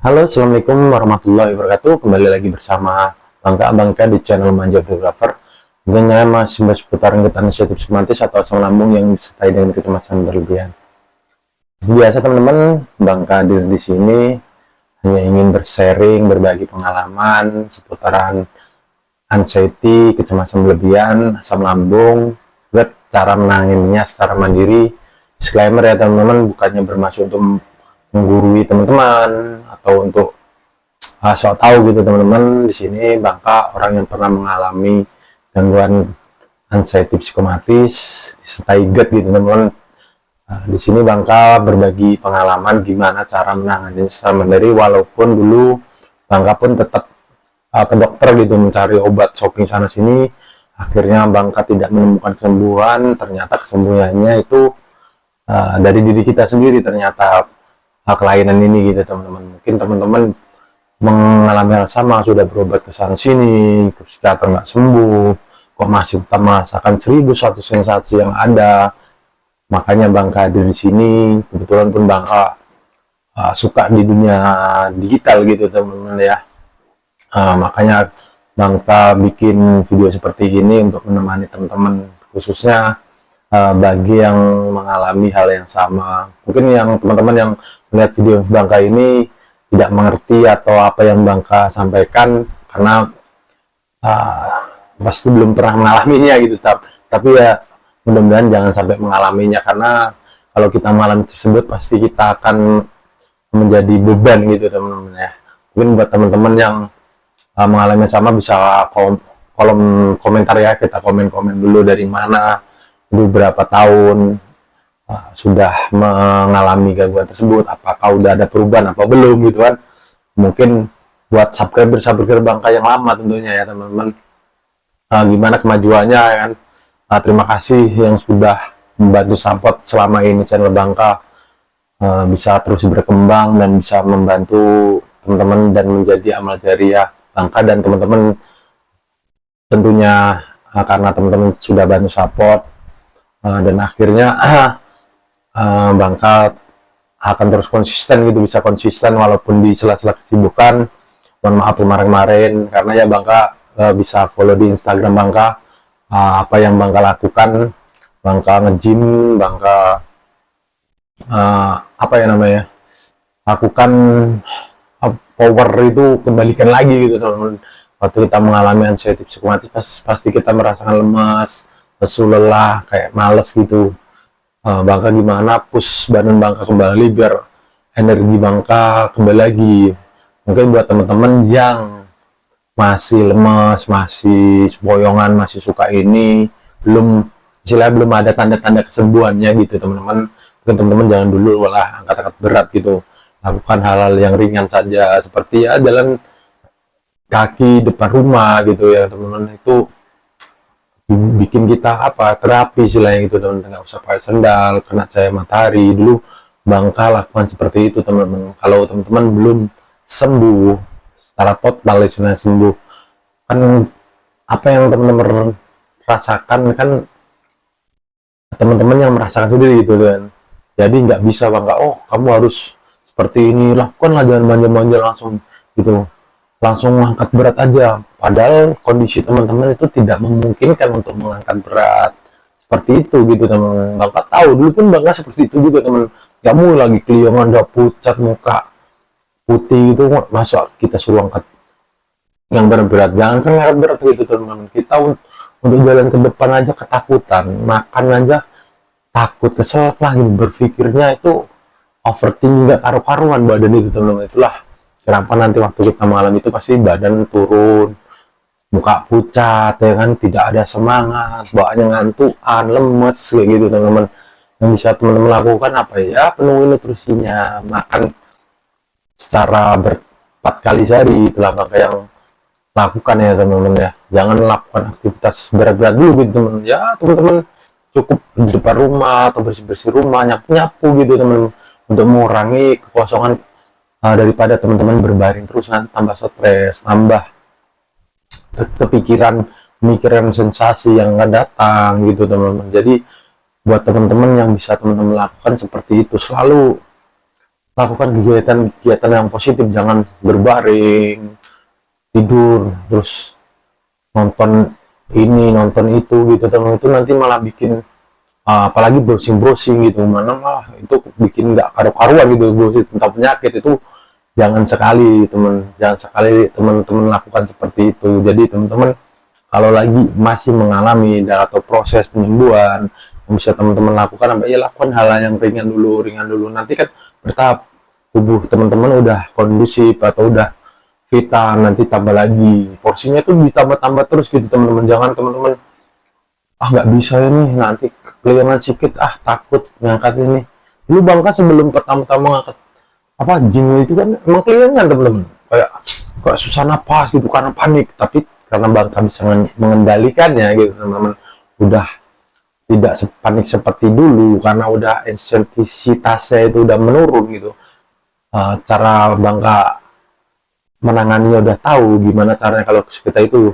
Halo, Assalamualaikum warahmatullahi wabarakatuh. Kembali lagi bersama Bangka di channel Manja Videographer. Tentunya masih seputar kegiatan sensitif psikomatis atau asam lambung yang disertai dengan kecemasan berlebihan. Biasa teman-teman, Bangka hadir di sini hanya ingin bersharing, berbagi pengalaman seputaran anxiety, kecemasan berlebihan, asam lambung, cara menanganinya secara mandiri. Disclaimer ya teman-teman, bukannya bermaksud untuk menggurui teman-teman atau untuk sok tahu gitu teman-teman. Di sini Bangka orang yang pernah mengalami gangguan anxiety psikomatis disertai GERD gitu teman-teman. Di sini Bangka berbagi pengalaman gimana cara menangani secara mandiri, walaupun dulu Bangka pun tetap ke dokter gitu mencari obat shopping sana sini. Akhirnya Bangka tidak menemukan kesembuhan. Ternyata kesembuhannya itu dari diri kita sendiri, ternyata kelainan ini gitu teman-teman. Mungkin teman-teman mengalami hal sama, sudah berobat ke sana sini, ke psikiater nggak sembuh, kok masih tetap merasakan 1001 sensasi yang ada. Makanya Bangka hadir di sini. Kebetulan pun Bangka suka di dunia digital gitu teman-teman ya. Makanya Bangka bikin video seperti ini untuk menemani teman-teman, khususnya bagi yang mengalami hal yang sama. Mungkin yang teman-teman yang melihat video Bangka ini tidak mengerti atau apa yang Bangka sampaikan karena pasti belum pernah mengalaminya gitu. Tapi ya mudah-mudahan jangan sampai mengalaminya, karena kalau kita mengalami tersebut pasti kita akan menjadi beban gitu teman-teman ya. Mungkin buat teman-teman yang mengalami sama bisa kolom komentar ya, kita komen-komen dulu dari mana, beberapa tahun sudah mengalami gangguan tersebut, apakah udah ada perubahan apa belum gitu kan. Mungkin buat subscriber Bangka yang lama tentunya ya teman-teman, gimana kemajuannya ya kan. Terima kasih yang sudah membantu support selama ini channel Bangka bisa terus berkembang dan bisa membantu teman-teman dan menjadi amal jariah Bangka dan teman-teman tentunya. Karena teman-teman sudah bantu support dan akhirnya Bangka akan terus konsisten gitu, bisa konsisten walaupun di sela-sela kesibukan. Mohon maaf kemarin-kemarin, karena ya Bangka bisa follow di Instagram Bangka apa yang Bangka lakukan. Bangka nge-gym, Bangka apa ya namanya, lakukan power itu kembalikan lagi gitu teman-teman. Waktu kita mengalami anxiety psikomatis pasti kita merasakan lemas, lesu, lelah, kayak males gitu. Bangka gimana push badan Bangka kembali biar energi Bangka kembali lagi. Mungkin buat teman-teman yang masih lemas, masih sempoyongan, masih suka ini, belum ada tanda-tanda kesembuhannya gitu teman-teman. Mungkin teman-teman jangan dulu lah angkat-angkat berat gitu. Lakukan hal-hal yang ringan saja, seperti ya jalan kaki depan rumah gitu ya teman-teman. Itu bikin kita terapi istilahnya gitu teman-teman. Nggak usah pakai sendal kena cahaya matahari. Dulu Bangka lakukan seperti itu teman-teman. Kalau teman-teman belum sembuh secara total, istilahnya sembuh, kan apa yang teman-teman rasakan kan teman-teman yang merasakan sendiri gitu kan. Jadi nggak bisa Bangka, oh kamu harus seperti ini, lakukanlah, jangan manja-manja langsung gitu, langsung angkat berat aja, padahal kondisi teman-teman itu tidak memungkinkan untuk mengangkat berat seperti itu gitu teman-teman. Bangka tahu, dulu pun Bangka seperti itu juga teman. Kamu lagi keliongan, udah pucat muka, putih gitu, masa kita suruh angkat yang berat-berat? Jangan kan angkat berat gitu teman-teman. Kita untuk jalan ke depan aja ketakutan, makan aja takut, kesel lah gitu, berpikirnya itu overthinking, nggak karu-karuan badan itu teman-teman. Itulah kenapa nanti waktu kita malam itu pasti badan turun, muka pucat ya kan, tidak ada semangat, bawaannya ngantukan, lemes kayak gitu teman-teman. Yang bisa teman-teman lakukan apa ya, penuhi nutrisinya, makan secara 4 kali sehari. Itulah Bangka yang lakukan ya teman-teman ya. Jangan lakukan aktivitas berat-berat dulu gitu teman-teman ya. Teman-teman cukup di depan rumah atau bersih-bersih rumah, nyapu-nyapu gitu teman-teman, untuk mengurangi kekosongan daripada teman-teman berbaring terus, nanti tambah stres, tambah kepikiran, pemikiran sensasi yang akan datang gitu teman-teman. Jadi buat teman-teman yang bisa teman-teman lakukan seperti itu, selalu lakukan kegiatan-kegiatan yang positif, jangan berbaring tidur terus nonton ini nonton itu gitu teman, itu nanti malah bikin apalagi browsing gitu, mana malah itu bikin nggak karu-karuan gitu. Browsing tentang penyakit itu jangan sekali teman-teman lakukan seperti itu. Jadi teman-teman kalau lagi masih mengalami atau proses penyembuhan, yang bisa teman-teman lakukan apa ya, lakukan hal yang ringan dulu, nanti kan bertahap tubuh teman-teman udah kondusif atau udah vita, nanti tambah lagi porsinya tuh ditambah-tambah terus gitu teman-teman. Jangan teman-teman nggak bisa ini nanti kelihatan sedikit, takut ngangkat ini. Lu Bangka sebelum pertama-tama ngangkat gym itu kan emang kelihatan teman-teman kayak susah napas gitu karena panik, tapi karena Bangka bisa mengendalikannya gitu teman-teman, udah tidak sepanik seperti dulu karena udah intensitasnya itu udah menurun gitu. Cara Bangka menanganinya udah tahu gimana caranya. Kalau kita itu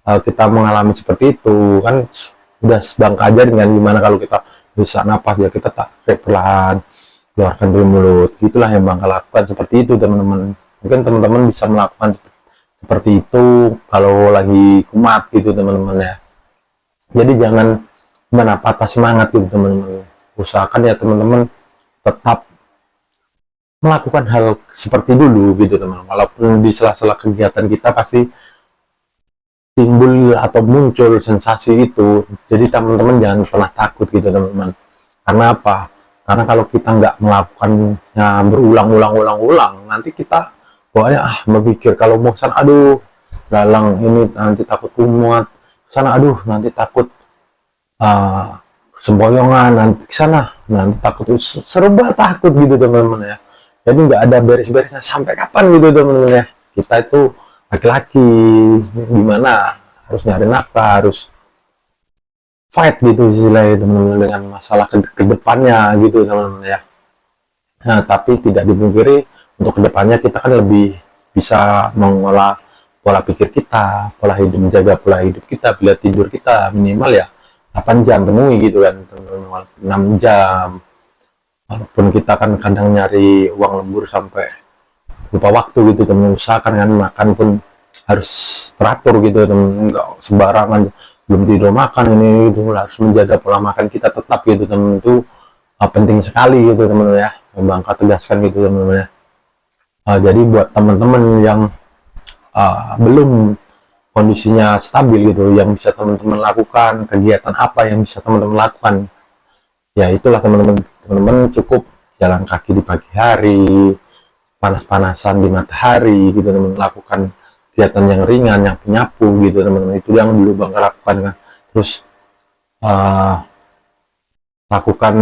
kita mengalami seperti itu kan udah Bangka ajarin kan gimana kalau kita bisa napas ya kita tarik perlahan, keluarkan dari mulut. Itulah yang Bangka lakukan seperti itu teman-teman. Mungkin teman-teman bisa melakukan seperti itu kalau lagi kumat gitu teman-teman ya. Jadi jangan patah semangat gitu teman-teman. Usahakan ya teman-teman tetap melakukan hal seperti dulu gitu teman-teman. Walaupun di sela-sela kegiatan kita pasti timbul atau muncul sensasi itu. Jadi teman-teman jangan pernah takut gitu teman-teman. Karena apa? Karena kalau kita nggak melakukannya berulang-ulang, nanti kita pokoknya berpikir kalau mau sana, aduh lalang ini nanti takut kumat, sana aduh nanti takut semboyongan, nanti sana nanti takut, serba takut gitu teman-teman ya. Jadi nggak ada beres-beresnya sampai kapan gitu teman-teman ya. Kita itu laki-laki gimana harus nyari nafkah, harus fight gitu istilahnya teman-teman dengan masalah ke depannya gitu teman-teman ya. Nah, tapi tidak dipungkiri untuk kedepannya kita kan lebih bisa mengolah pola pikir kita, pola hidup, menjaga pola hidup kita, bila tidur kita minimal ya 8 jam penuhi gitu kan teman-teman, 6 jam. Walaupun kita kan kadang nyari uang lembur sampai lupa waktu gitu teman, usahakan kan makan pun harus teratur gitu teman, nggak sembarangan belum tidur makan ini itu, harus menjaga pola makan kita tetap gitu teman. Itu penting sekali gitu teman ya, Bangka tegaskan gitu teman-teman ya. Jadi buat teman-teman yang belum kondisinya stabil gitu, yang bisa teman-teman lakukan kegiatan apa yang bisa teman-teman lakukan ya, itulah teman-teman cukup jalan kaki di pagi hari, panas-panasan di matahari gitu teman, lakukan kegiatan yang ringan, yang penyapu gitu teman-teman. Itu yang dulu Bangka lakukan kan. Terus lakukan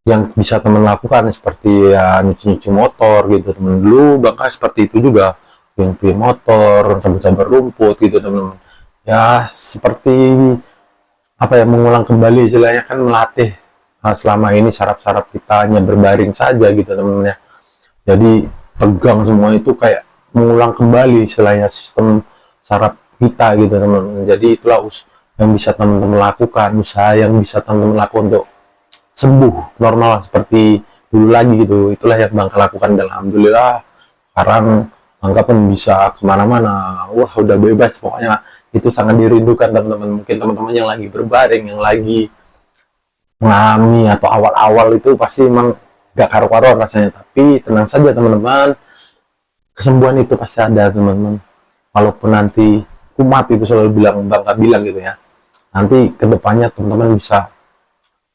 yang bisa teman lakukan seperti ya nyuci motor gitu teman. Dulu Bangka seperti itu juga, yang punya motor, cabut-cabut rumput gitu teman-teman ya, seperti mengulang kembali istilahnya kan, melatih selama ini saraf-saraf kita hanya berbaring saja gitu teman-teman ya. Jadi tegang semua itu kayak mengulang kembali istilahnya sistem saraf kita gitu teman-teman. Jadi itulah yang bisa teman-teman lakukan, usaha yang bisa teman-teman lakukan untuk sembuh normal seperti dulu lagi gitu. Itulah yang Bangka lakukan dan alhamdulillah sekarang Bangka pun bisa kemana-mana, wah udah bebas pokoknya. Itu sangat dirindukan teman-teman. Mungkin teman-teman yang lagi berbaring, yang lagi mengalami atau awal-awal itu pasti emang gak karu-karuan rasanya, tapi tenang saja teman-teman, kesembuhan itu pasti ada teman-teman. Walaupun nanti kumat, itu selalu Bangka bilang gitu ya, nanti kedepannya teman-teman bisa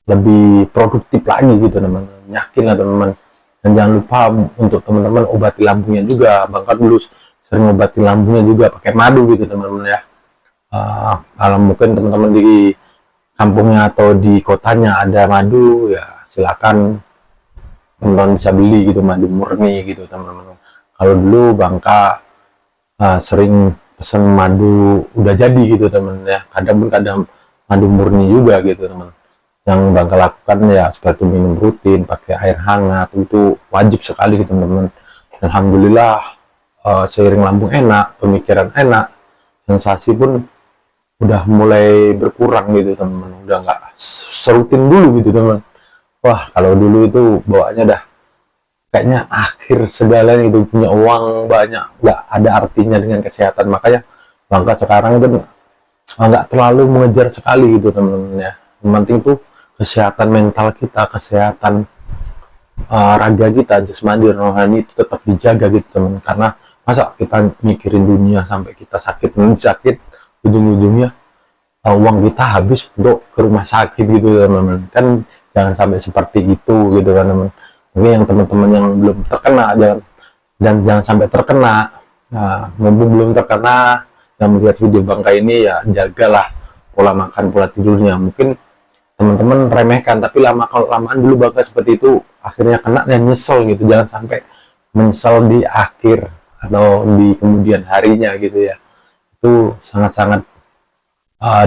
lebih produktif lagi gitu teman-teman, yakin lah teman-teman. Dan jangan lupa untuk teman-teman obati lambungnya juga. Bangka dulu sering obati lambungnya juga pakai madu gitu teman-teman ya. Kalau mungkin teman-teman di kampungnya atau di kotanya ada madu ya, silakan teman-teman bisa beli gitu, madu murni gitu teman-teman. Kalau dulu Bangka sering pesan madu udah jadi gitu teman ya, kadang madu murni juga gitu teman. Yang Bangka lakukan ya seperti minum rutin, pakai air hangat, itu wajib sekali gitu teman-teman. Alhamdulillah seiring lambung enak, pemikiran enak, sensasi pun udah mulai berkurang gitu teman-teman, udah nggak serutin dulu gitu teman. Wah, kalau dulu itu bawaannya dah kayaknya akhir segala gitu, punya uang banyak nggak ada artinya dengan kesehatan. Makanya Bangka sekarang itu nggak terlalu mengejar sekali gitu teman-teman ya. Yang penting tuh kesehatan mental kita, kesehatan raga kita, jasmani dan rohani itu tetap dijaga gitu teman. Karena masa kita mikirin dunia sampai kita sakit, sakit ujung-ujungnya uang kita habis untuk ke rumah sakit gitu teman-teman. Kan jangan sampai seperti itu gitu kan teman. Mungkin yang teman-teman yang belum terkena jangan sampai terkena. Nah, mumpung belum terkena yang melihat video Bangka ini, ya jagalah pola makan, pola tidurnya. Mungkin teman-teman remehkan, tapi kalau lamaan dulu Bangka seperti itu akhirnya kena dan nyesel gitu. Jangan sampai menyesal di akhir atau di kemudian harinya gitu ya. Itu sangat-sangat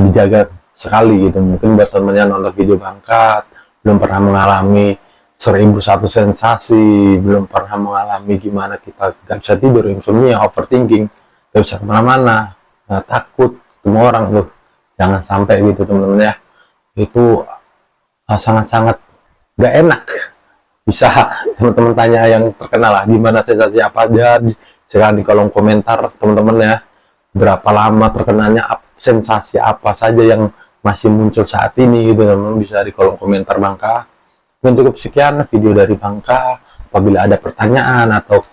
dijaga sekali gitu. Mungkin buat temennya nonton video Bangka belum pernah mengalami 1001 sensasi, belum pernah mengalami gimana kita gak bisa tidur, insomnia, overthinking, gak bisa kemana-mana, takut ketemu orang tuh, jangan sampai gitu teman-teman ya. Itu sangat-sangat gak enak. Bisa teman-teman tanya yang terkenal lah, gimana sensasi apa aja, silahkan di kolom komentar teman-teman ya. Berapa lama terkenanya, sensasi apa saja yang masih muncul saat ini gitu teman-teman, bisa di kolom komentar Bangka. Dan cukup sekian video dari Bangka. Apabila ada pertanyaan atau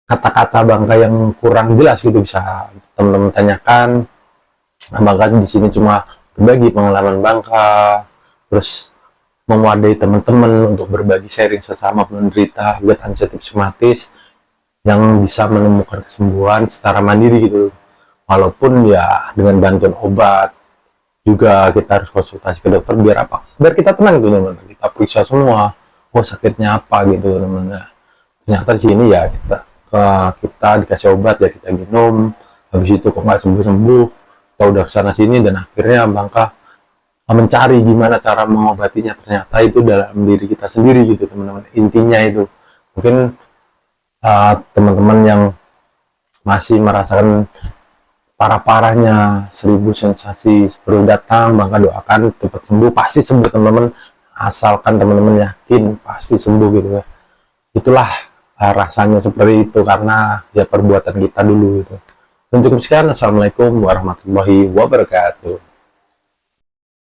kata-kata Bangka yang kurang jelas gitu, bisa teman-teman tanyakan. Bangka di sini cuma berbagi pengalaman Bangka, terus mewadai teman-teman untuk berbagi sharing sesama penderita gangguan psikosomatis yang bisa menemukan kesembuhan secara mandiri gitu. Walaupun ya dengan bantuan obat, juga kita harus konsultasi ke dokter biar apa? Biar kita tenang gitu teman-teman. Kita periksa semua, oh sakitnya apa gitu teman-teman. Ternyata di sini ya kita dikasih obat ya kita minum, habis itu kok nggak sembuh-sembuh, kita udah kesana sini dan akhirnya Bangka mencari gimana cara mengobatinya. Ternyata itu dalam diri kita sendiri gitu teman-teman. Intinya itu mungkin teman-teman yang masih merasakan parah-parahnya 1000 sensasi perlu datang, Bangka doakan cepat sembuh, pasti sembuh teman-teman, asalkan teman-teman yakin pasti sembuh gitu ya. Itulah rasanya seperti itu karena ya perbuatan kita dulu gitu. Dan cukup sekian, assalamualaikum warahmatullahi wabarakatuh.